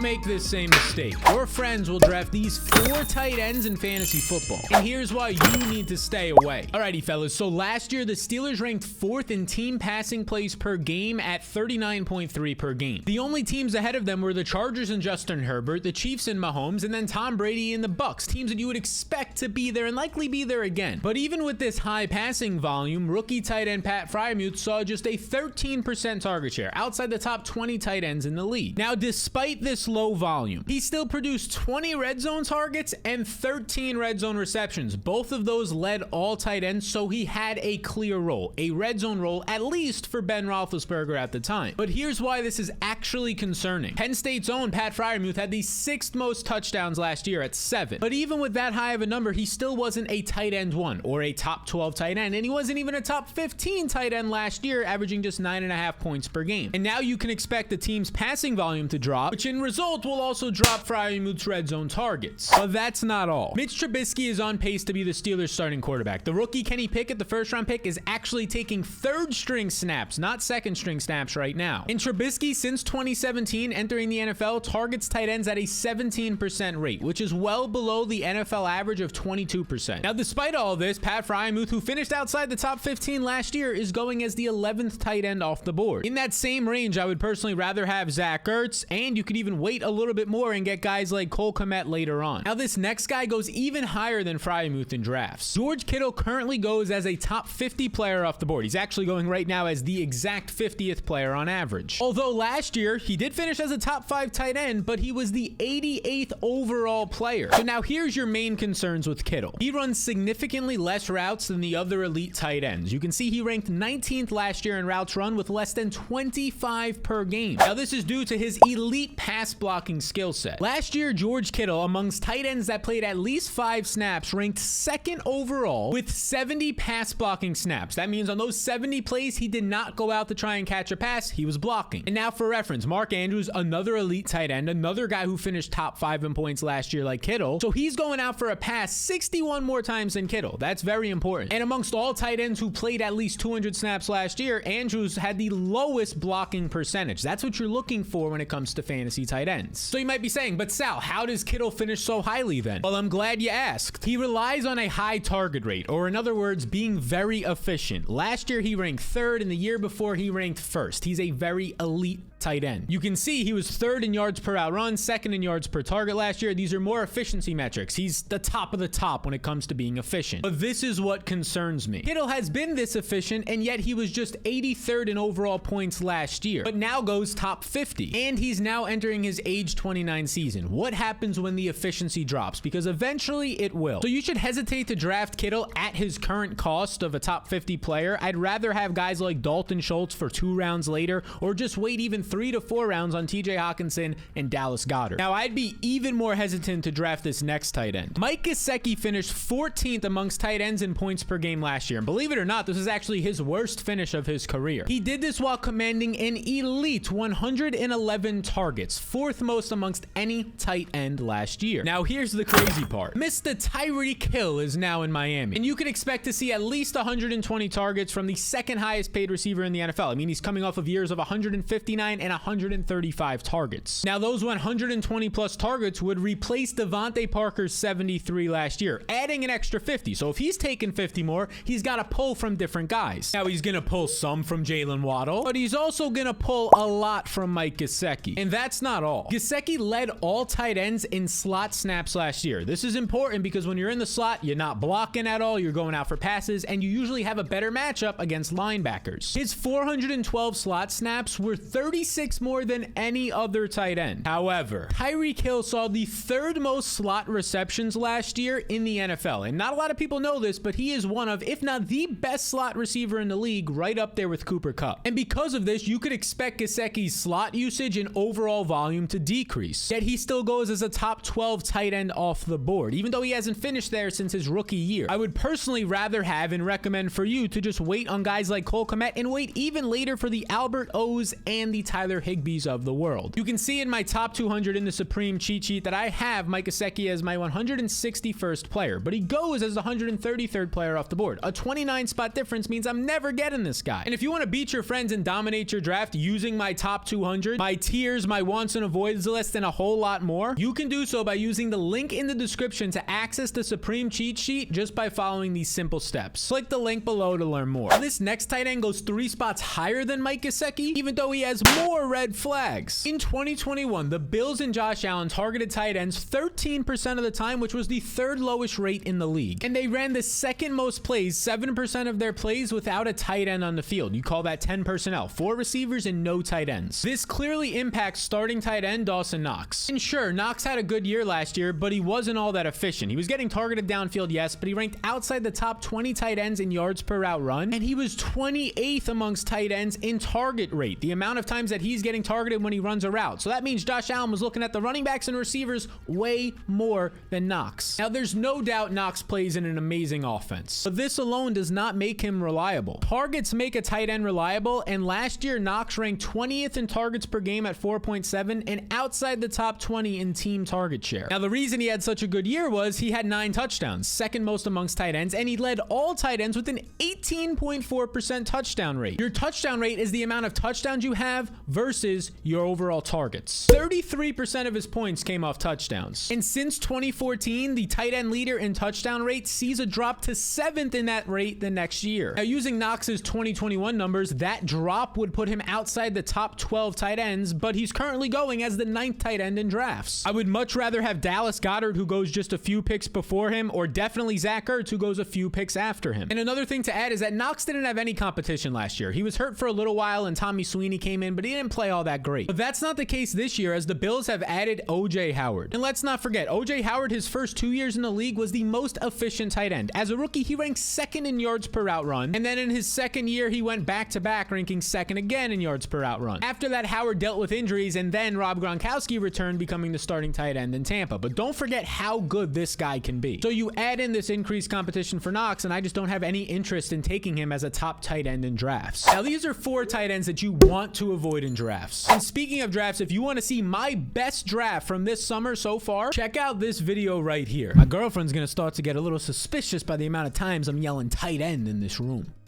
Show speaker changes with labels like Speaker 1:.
Speaker 1: Don't make this same mistake. Your friends will draft these 4 tight ends in fantasy football, and here's why you need to stay away. Alrighty, fellas, so last year the Steelers ranked 4th in team passing plays per game at 39.3 per game. The only teams ahead of them were the Chargers and Justin Herbert, the Chiefs and Mahomes, and then Tom Brady and the Bucks, teams that you would expect to be there and likely be there again. But even with this high passing volume, rookie tight end Pat Friarmuth saw just a 13% target share, outside the top 20 tight ends in the league. Now, despite this low volume, he still produced 20 red zone targets and 13 red zone receptions. Both of those led all tight ends, so he had a clear role, a red zone role, at least for Ben Roethlisberger at the time. But here's why this is actually concerning. Penn State's own Pat Friarmuth had the 6th most touchdowns last year at 7. But even with that high of a number, he still wasn't a tight end 1 or a top 12 tight end, and he wasn't even a top 15 tight end last year, averaging just 9.5 points per game. And now you can expect the team's passing volume to drop, which in result will also drop Friarmuth's red zone targets. But that's not all. Mitch Trubisky is on pace to be the Steelers' starting quarterback. The rookie Kenny Pickett, the first-round pick, is actually taking 3rd-string snaps, not 2nd-string snaps right now. And Trubisky, since 2017, entering the NFL, targets tight ends at a 17% rate, which is well below the NFL average of 22%. Now, despite all this, Pat Friarmuth, who finished outside the top 15 last year, is going as the 11th tight end off the board. In that same range, I would personally rather have Zach Ertz, and you could even wait a little bit more and get guys like Cole Kmet later on. Now, this next guy goes even higher than Friarmuth in drafts. George Kittle currently goes as a top 50 player off the board. He's actually going right now as the exact 50th player on average. Although last year, he did finish as a top 5 tight end, but he was the 88th overall player. So now here's your main concerns with Kittle. He runs significantly less routes than the other elite tight ends. You can see he ranked 19th last year in routes run with less than 25 per game. Now, this is due to his elite pass blocking skill set. Last year, George Kittle, amongst tight ends that played at least 5 snaps, ranked 2nd overall with 70 pass blocking snaps. That means on those 70 plays, he did not go out to try and catch a pass, he was blocking. And now for reference, Mark Andrews, another elite tight end, another guy who finished top 5 in points last year like Kittle, so he's going out for a pass 61 more times than Kittle. That's very important. And amongst all tight ends who played at least 200 snaps last year, Andrews had the lowest blocking percentage. That's what you're looking for when it comes to fantasy tight ends. So you might be saying, but Sal, how does Kittle finish so highly then? Well, I'm glad you asked. He relies on a high target rate, or in other words, being very efficient. Last year, he ranked 3rd, and the year before, he ranked 1st. He's a very elite tight end. You can see he was 3rd in yards per out run, 2nd in yards per target last year. These are more efficiency metrics. He's the top of the top when it comes to being efficient. But this is what concerns me. Kittle has been this efficient, and yet he was just 83rd in overall points last year, but now goes top 50. And he's now entering his age 29 season. What happens when the efficiency drops? Because eventually it will. So you should hesitate to draft Kittle at his current cost of a top 50 player. I'd rather have guys like Dalton Schultz for 2 rounds later, or just wait even 3 to 4 rounds on TJ Hawkinson and Dallas Goedert. Now, I'd be even more hesitant to draft this next tight end. Mike Goseki finished 14th amongst tight ends in points per game last year. And believe it or not, this is actually his worst finish of his career. He did this while commanding an elite 111 targets, 4th most amongst any tight end last year. Now, here's the crazy part. Mr. Tyreek Hill is now in Miami, and you could expect to see at least 120 targets from the 2nd highest paid receiver in the NFL. I mean, he's coming off of years of 159 and 135 targets. Now, those 120 plus targets would replace Devontae Parker's 73 last year, adding an extra 50. So if he's taking 50 more, he's got to pull from different guys. Now, he's going to pull some from Jalen Waddle, but he's also going to pull a lot from Mike Goseki. And that's not all. Goseki led all tight ends in slot snaps last year. This is important because when you're in the slot, you're not blocking at all, you're going out for passes, and you usually have a better matchup against linebackers. His 412 slot snaps were 36 more than any other tight end. However, Tyreek Hill saw the 3rd most slot receptions last year in the NFL. And not a lot of people know this, but he is one of, if not the best slot receiver in the league, right up there with Cooper Kupp. And because of this, you could expect Goseki's slot usage and overall volume to decrease. Yet he still goes as a top 12 tight end off the board, even though he hasn't finished there since his rookie year. I would personally rather have and recommend for you to just wait on guys like Cole Kmet and wait even later for the Albert O's and the Tyler Higbees of the world. You can see in my top 200 in the Supreme cheat sheet that I have Mike Goseki as my 161st player, but he goes as the 133rd player off the board. A 29 spot difference means I'm never getting this guy. And if you want to beat your friends and dominate your draft using my top 200, my tiers, my wants and avoids list, and a whole lot more, you can do so by using the link in the description to access the Supreme cheat sheet just by following these simple steps. Click the link below to learn more. This next tight end goes 3 spots higher than Mike Goseki, even though he has more red flags. In 2021, the Bills and Josh Allen targeted tight ends 13% of the time, which was the 3rd lowest rate in the league. And they ran the 2nd most plays, 7% of their plays, without a tight end on the field. You call that 10 personnel, 4 receivers and no tight ends. This clearly impacts starting tight end Dawson Knox. And sure, Knox had a good year last year, but he wasn't all that efficient. He was getting targeted downfield, yes, but he ranked outside the top 20 tight ends in yards per route run, and he was 28th amongst tight ends in target rate, the amount of times that he's getting targeted when he runs a route. So that means Josh Allen was looking at the running backs and receivers way more than Knox. Now, there's no doubt Knox plays in an amazing offense, but this alone does not make him reliable. Targets make a tight end reliable, and last year Knox ranked 20th in targets per game at 4.7 and outside the top 20 in team target share. Now, the reason he had such a good year was he had 9 touchdowns, 2nd most amongst tight ends, and he led all tight ends with an 18.4% touchdown rate. Your touchdown rate is the amount of touchdowns you have versus your overall targets. 33% of his points came off touchdowns. And since 2014, the tight end leader in touchdown rate sees a drop to 7th in that rate the next year. Now, using Knox's 2021 numbers, that drop would put him outside the top 12 tight ends, but he's currently going as the 9th tight end in drafts. I would much rather have Dallas Goedert, who goes just a few picks before him, or definitely Zach Ertz, who goes a few picks after him. And another thing to add is that Knox didn't have any competition last year. He was hurt for a little while and Tommy Sweeney came in, but he didn't play all that great. But that's not the case this year, as the Bills have added O.J. Howard. And let's not forget, O.J. Howard, his first 2 years in the league, was the most efficient tight end. As a rookie, he ranked 2nd in yards per route run, and then in his 2nd year, he went back-to-back, ranking 2nd again in yards per route run. After that, Howard dealt with injuries, and then Rob Gronkowski returned, becoming the starting tight end in Tampa. But don't forget how good this guy can be. So you add in this increased competition for Knox, and I just don't have any interest in taking him as a top tight end in drafts. Now, these are 4 tight ends that you want to avoid in drafts. And speaking of drafts, if you want to see my best draft from this summer so far, check out this video right here. My girlfriend's gonna start to get a little suspicious by the amount of times I'm yelling tight end in this room.